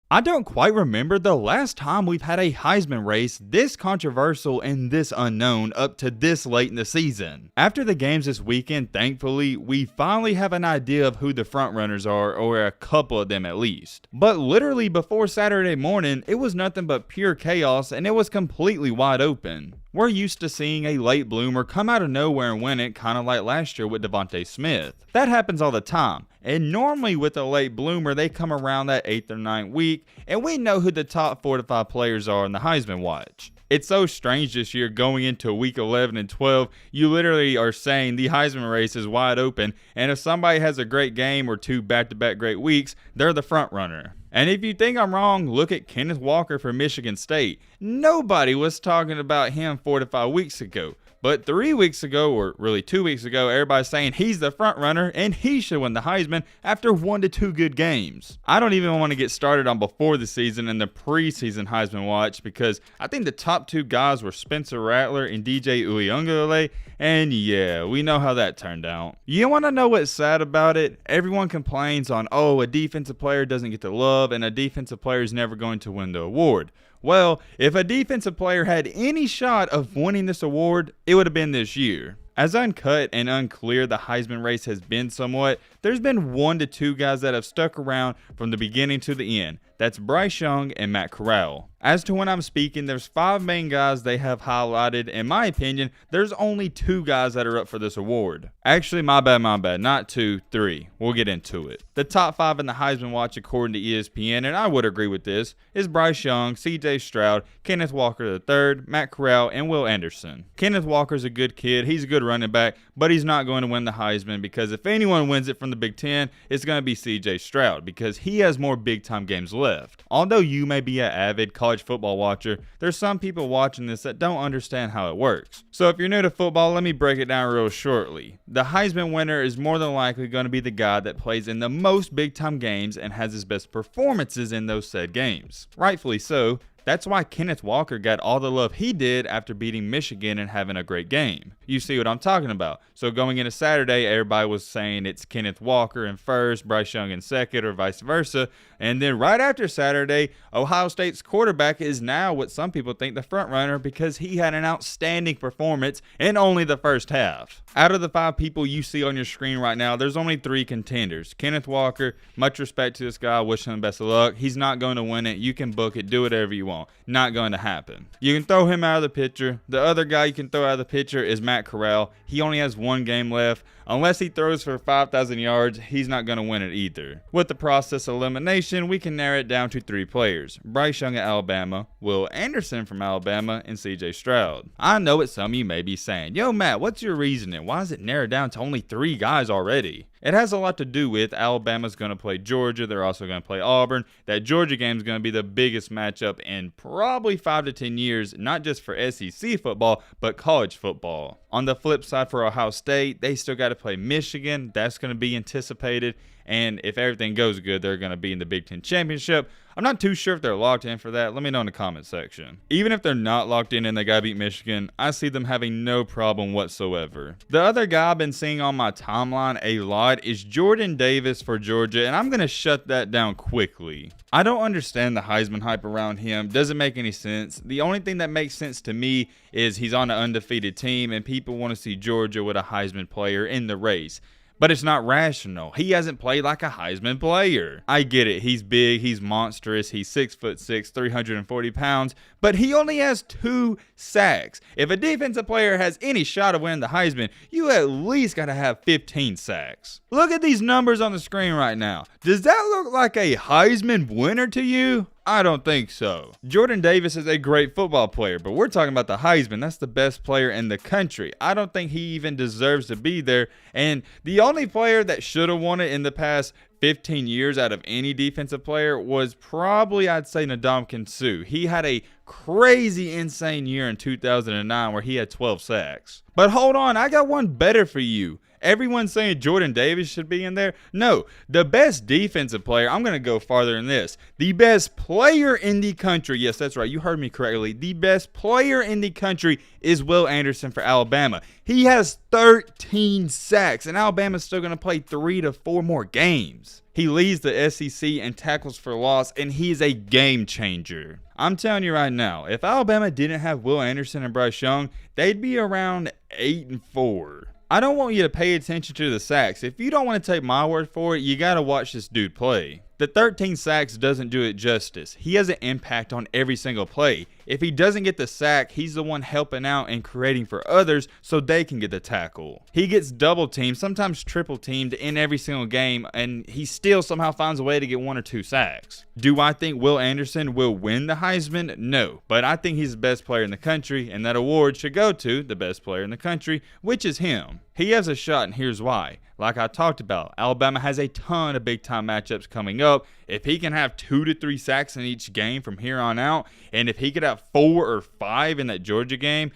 I don't quite remember the last time we've had a Heisman race this controversial and this unknown up to this late in the season. After the games this weekend, thankfully, we finally have an idea of who the frontrunners are, or a couple of them at least. But literally before Saturday morning, it was nothing but pure chaos and it was completely wide open. We're used to seeing a late bloomer come out of nowhere and win it, kind of like last year with Devontae Smith. That happens all the time. And normally with a late bloomer, they come around that 8th or 9th week, and we know who the top 4 to 5 players are in the Heisman watch. It's so strange this year going into week 11 and 12, you literally are saying the Heisman race is wide open, and if somebody has a great game or 2 back-to-back great weeks, they're the front runner. And if you think I'm wrong, look at Kenneth Walker from Michigan State. Nobody was talking about him 4 to 5 weeks ago. But 3 weeks ago, or really 2 weeks ago, everybody's saying he's the front runner and he should win the Heisman after 1 to 2 good games. I don't even want to get started on before the season and the preseason Heisman watch, because I think the top 2 guys were Spencer Rattler and DJ Uiagalelei, and yeah, we know how that turned out. You want to know what's sad about it? Everyone complains on, oh, a defensive player doesn't get the love and a defensive player is never going to win the award. Well, if a defensive player had any shot of winning this award, it would have been this year. As uncut and unclear the Heisman race has been somewhat, there's been 1 to 2 guys that have stuck around from the beginning to the end. That's Bryce Young and Matt Corral. As to when I'm speaking, there's 5 main guys they have highlighted. In my opinion, there's only 2 guys that are up for this award. Actually, my bad, not 2, 3. We'll get into it. The top 5 in the Heisman watch according to ESPN, and I would agree with this, is Bryce Young, CJ Stroud, Kenneth Walker III, Matt Corral, and Will Anderson. Kenneth Walker's a good kid, he's a good running back, but he's not going to win the Heisman, because if anyone wins it from the Big Ten, it's going to be CJ Stroud, because he has more big-time games left. Although you may be an avid college football watcher, there's some people watching this that don't understand how it works. So if you're new to football, let me break it down real shortly. The Heisman winner is more than likely going to be the guy that plays in the most big-time games and has his best performances in those said games. Rightfully so. That's why Kenneth Walker got all the love he did after beating Michigan and having a great game. You see what I'm talking about. So going into Saturday, everybody was saying it's Kenneth Walker in first, Bryce Young in second, or vice versa. And then right after Saturday, Ohio State's quarterback is now what some people think the front runner, because he had an outstanding performance in only the first half. Out of the 5 people you see on your screen right now, there's only 3 contenders. Kenneth Walker, much respect to this guy, wish him the best of luck. He's not going to win it. You can book it, do whatever you want. Not going to happen. You can throw him out of the picture. The other guy you can throw out of the picture is Matt Corral. He only has 1 game left. Unless he throws for 5,000 yards, he's not going to win it either. With the process of elimination, we can narrow it down to 3 players. Bryce Young at Alabama, Will Anderson from Alabama, and CJ Stroud. I know what some of you may be saying. Yo, Matt, what's your reasoning? Why is it narrowed down to only 3 guys already? It has a lot to do with Alabama's going to play Georgia. They're also going to play Auburn. That Georgia game is going to be the biggest matchup in probably 5 to 10 years, not just for SEC football, but college football. On the flip side for Ohio State, they still got to play Michigan. That's going to be anticipated. And if everything goes good, they're going to be in the Big Ten Championship. I'm not too sure if they're locked in for that. Let me know in the comment section. Even if they're not locked in and they got to beat Michigan, I see them having no problem whatsoever. The other guy I've been seeing on my timeline a lot is Jordan Davis for Georgia, and I'm going to shut that down quickly. I don't understand the Heisman hype around him. Doesn't make any sense. The only thing that makes sense to me is he's on an undefeated team and people want to see Georgia with a Heisman player in the race. But it's not rational. He hasn't played like a Heisman player. I get it. He's big. He's monstrous. He's 6'6", 340 pounds. But he only has 2 sacks. If a defensive player has any shot of winning the Heisman, you at least got to have 15 sacks. Look at these numbers on the screen right now. Does that look like a Heisman winner to you? I don't think so. Jordan Davis is a great football player, but we're talking about the Heisman. That's the best player in the country. I don't think he even deserves to be there. And the only player that should have won it in the past 15 years out of any defensive player was probably, I'd say, Ndamukong Suh. He had a crazy, insane year in 2009 where he had 12 sacks. But hold on, I got one better for you. Everyone's saying Jordan Davis should be in there. No, the best defensive player, I'm going to go farther than this. The best player in the country, yes, that's right, you heard me correctly. The best player in the country is Will Anderson for Alabama. He has 13 sacks, and Alabama's still going to play 3 to 4 more games. He leads the SEC in tackles for loss, and he's a game changer. I'm telling you right now, if Alabama didn't have Will Anderson and Bryce Young, they'd be around 8-4. I don't want you to pay attention to the sacks. If you don't want to take my word for it, you got to watch this dude play. The 13 sacks doesn't do it justice. He has an impact on every single play. If he doesn't get the sack, he's the one helping out and creating for others so they can get the tackle. He gets double teamed, sometimes triple teamed in every single game, and he still somehow finds a way to get 1 or 2 sacks. Do I think Will Anderson will win the Heisman? No, but I think he's the best player in the country, and that award should go to the best player in the country, which is him. He has a shot, and here's why. Like I talked about, Alabama has a ton of big-time matchups coming up. If he can have 2 to 3 sacks in each game from here on out, and if he could have 4 or 5 in that Georgia game,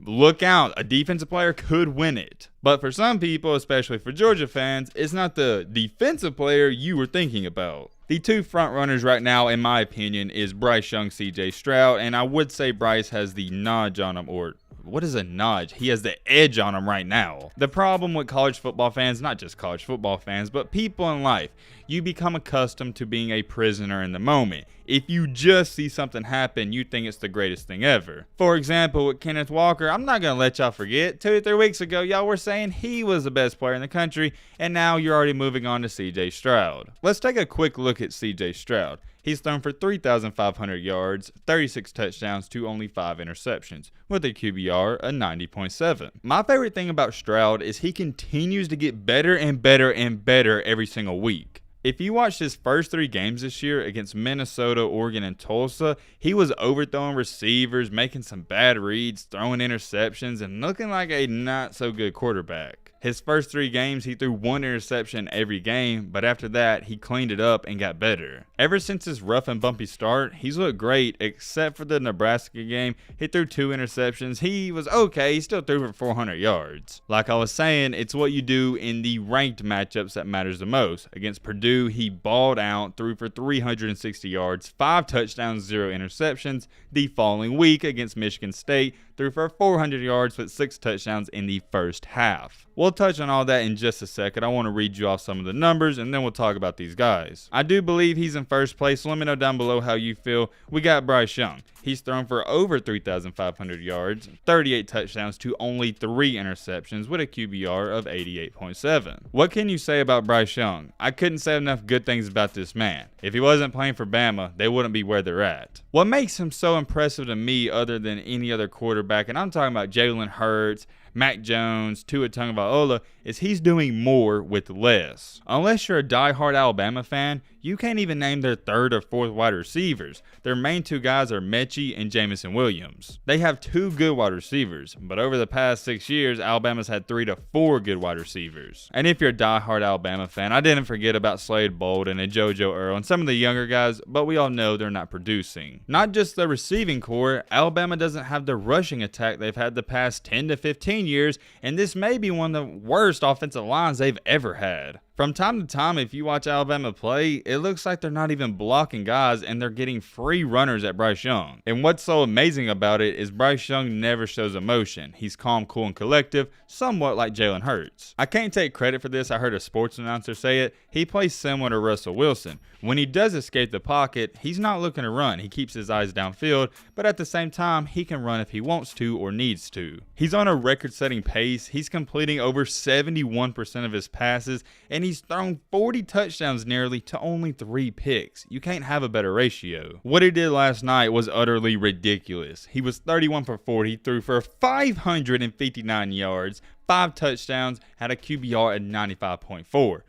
look out, a defensive player could win it. But for some people, especially for Georgia fans, it's not the defensive player you were thinking about. The 2 front runners right now, in my opinion, is Bryce Young, CJ Stroud, and I would say Bryce has the nudge on him, or what is a nudge? He has the edge on him right now. The problem with college football fans, not just college football fans, but people in life, you become accustomed to being a prisoner in the moment. If you just see something happen, you think it's the greatest thing ever. For example, with Kenneth Walker, I'm not going to let y'all forget. 2 to 3 weeks ago, y'all were saying he was the best player in the country, and now you're already moving on to CJ Stroud. Let's take a quick look at CJ Stroud. He's thrown for 3,500 yards, 36 touchdowns to only 5 interceptions, with a QBR of 90.7. My favorite thing about Stroud is he continues to get better and better and better every single week. If you watched his first 3 games this year against Minnesota, Oregon, and Tulsa, he was overthrowing receivers, making some bad reads, throwing interceptions, and looking like a not-so-good quarterback. His first 3 games, he threw 1 interception every game, but after that, he cleaned it up and got better. Ever since his rough and bumpy start, he's looked great, except for the Nebraska game. He threw 2 interceptions. He was okay. He still threw for 400 yards. Like I was saying, it's what you do in the ranked matchups that matters the most. Against Purdue, he balled out, threw for 360 yards, 5 touchdowns, 0 interceptions. The following week against Michigan State, threw for 400 yards with 6 touchdowns in the first half. We'll touch on all that in just a second. I want to read you off some of the numbers, and then we'll talk about these guys. I do believe he's in first place. Let me know down below how you feel. We got Bryce Young. He's thrown for over 3,500 yards, 38 touchdowns to only 3 interceptions with a QBR of 88.7. What can you say about Bryce Young? I couldn't say enough good things about this man. If he wasn't playing for Bama, they wouldn't be where they're at. What makes him so impressive to me other than any other quarterback, and I'm talking about Jalen Hurts, Mac Jones, Tua Tagovailoa, is he's doing more with less. Unless you're a diehard Alabama fan, you can't even name their 3rd or 4th wide receivers. Their main 2 guys are Mechie and Jamison Williams. They have 2 good wide receivers, but over the past 6 years, Alabama's had 3 to 4 good wide receivers. And if you're a diehard Alabama fan, I didn't forget about Slade Bolden and JoJo Earl and some of the younger guys, but we all know they're not producing. Not just the receiving core, Alabama doesn't have the rushing attack they've had the past 10 to 15 years, and this may be one of the worst offensive lines they've ever had. From time to time, if you watch Alabama play, it looks like they're not even blocking guys and they're getting free runners at Bryce Young. And what's so amazing about it is Bryce Young never shows emotion. He's calm, cool, and collective, somewhat like Jalen Hurts. I can't take credit for this. I heard a sports announcer say it. He plays similar to Russell Wilson. When he does escape the pocket, he's not looking to run. He keeps his eyes downfield, but at the same time, he can run if he wants to or needs to. He's on a record-setting pace. He's completing over 71% of his passes, and he's thrown 40 touchdowns nearly to only 3 picks. You can't have a better ratio. What he did last night was utterly ridiculous. He was 31 for 40, threw for 559 yards, 5 touchdowns, had a QBR at 95.4.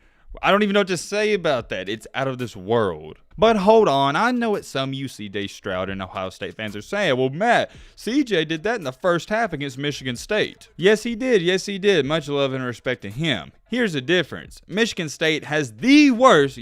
I don't even know what to say about that. It's out of this world. But hold on, I know what some of you CJ Stroud and Ohio State fans are saying. Well, Matt, CJ did that in the first half against Michigan State. Yes, he did. Yes, he did. Much love and respect to him. Here's the difference. Michigan State has the worst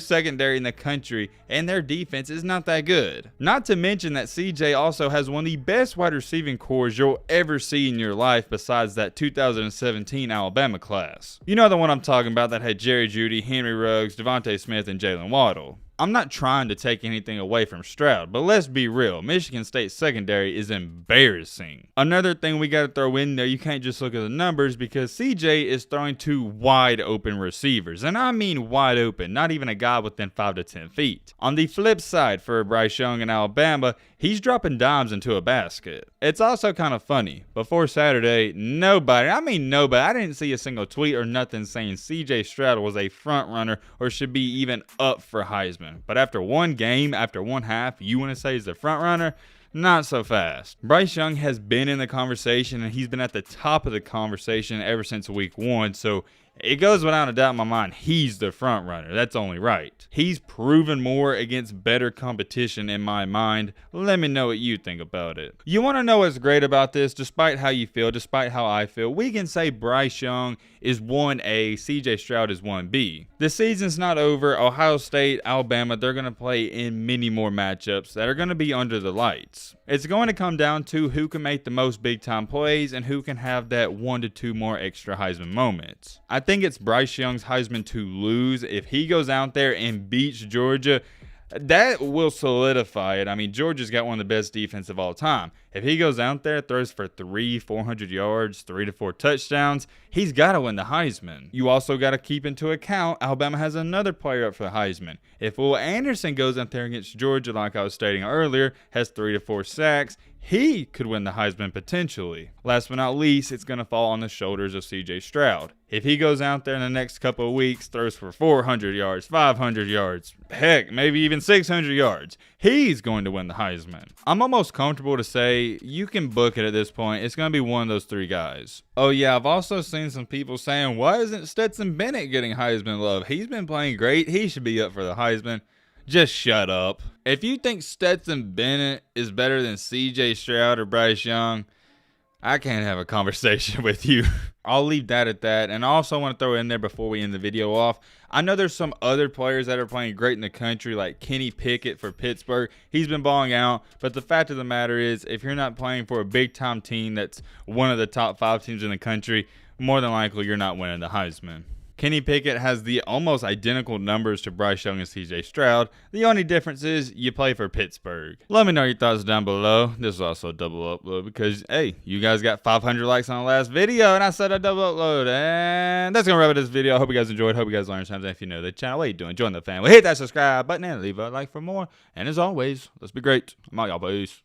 secondary in the country, and their defense is not that good. Not to mention that CJ also has one of the best wide receiving cores you'll ever see in your life besides that 2017 Alabama class. You know the one I'm talking about that had Jerry Jeudy, Henry Ruggs, Devontae Smith, and Jalen Waddle. I'm not trying to take anything away from Stroud, but let's be real, Michigan State's secondary is embarrassing. Another thing we got to throw in there, you can't just look at the numbers because CJ is throwing to wide open receivers, and I mean wide open, not even a guy within 5 to 10 feet. On the flip side for Bryce Young in Alabama, he's dropping dimes into a basket. It's also kind of funny. Before Saturday, nobody, I didn't see a single tweet or nothing saying CJ Stroud was a front runner or should be even up for Heisman. But after one game, after one half, you want to say he's the front runner? Not so fast. Bryce Young has been in the conversation, and he's been at the top of the conversation ever since week 1, so it goes without a doubt in my mind he's the front runner. That's only right. He's proven more against better competition in my mind. Let me know what you think about it. You want to know what's great about this? Despite how you feel, despite how I feel, we can say Bryce Young is 1A, CJ Stroud is 1B. The season's not over. Ohio State, Alabama, they're going to play in many more matchups that are going to be under the lights. It's going to come down to who can make the most big-time plays and who can have that 1 to 2 more extra Heisman moments. I think it's Bryce Young's Heisman to lose. If he goes out there and beats Georgia, that will solidify it. I mean, Georgia's got one of the best defense of all time. If he goes out there, throws for 400 yards, 3 to 4 touchdowns, he's got to win the Heisman. You also got to keep into account Alabama has another player up for the Heisman. If Will Anderson goes out there against Georgia, like I was stating earlier, has 3 to 4 sacks, he could win the Heisman potentially. Last but not least, it's going to fall on the shoulders of CJ Stroud. If he goes out there in the next couple of weeks, throws for 400 yards, 500 yards, heck, maybe even 600 yards, he's going to win the Heisman. I'm almost comfortable to say you can book it at this point. It's going to be one of those 3 guys. Oh yeah, I've also seen some people saying, why isn't Stetson Bennett getting Heisman love? He's been playing great. He should be up for the Heisman. Just shut up. If you think Stetson Bennett is better than CJ Stroud or Bryce Young, I can't have a conversation with you. I'll leave that at that. And I also want to throw in there before we end the video off, I know there's some other players that are playing great in the country, like Kenny Pickett for Pittsburgh. He's been balling out. But the fact of the matter is, if you're not playing for a big-time team that's one of the top 5 teams in the country, more than likely you're not winning the Heisman. Kenny Pickett has the almost identical numbers to Bryce Young and CJ Stroud. The only difference is you play for Pittsburgh. Let me know your thoughts down below. This is also a double upload because, hey, you guys got 500 likes on the last video, and I said a double upload. And that's going to wrap up this video. I hope you guys enjoyed. Hope you guys learned something. If you know the channel, what are you doing? Join the family. Hit that subscribe button and leave a like for more. And as always, let's be great. I'm out, y'all. Peace.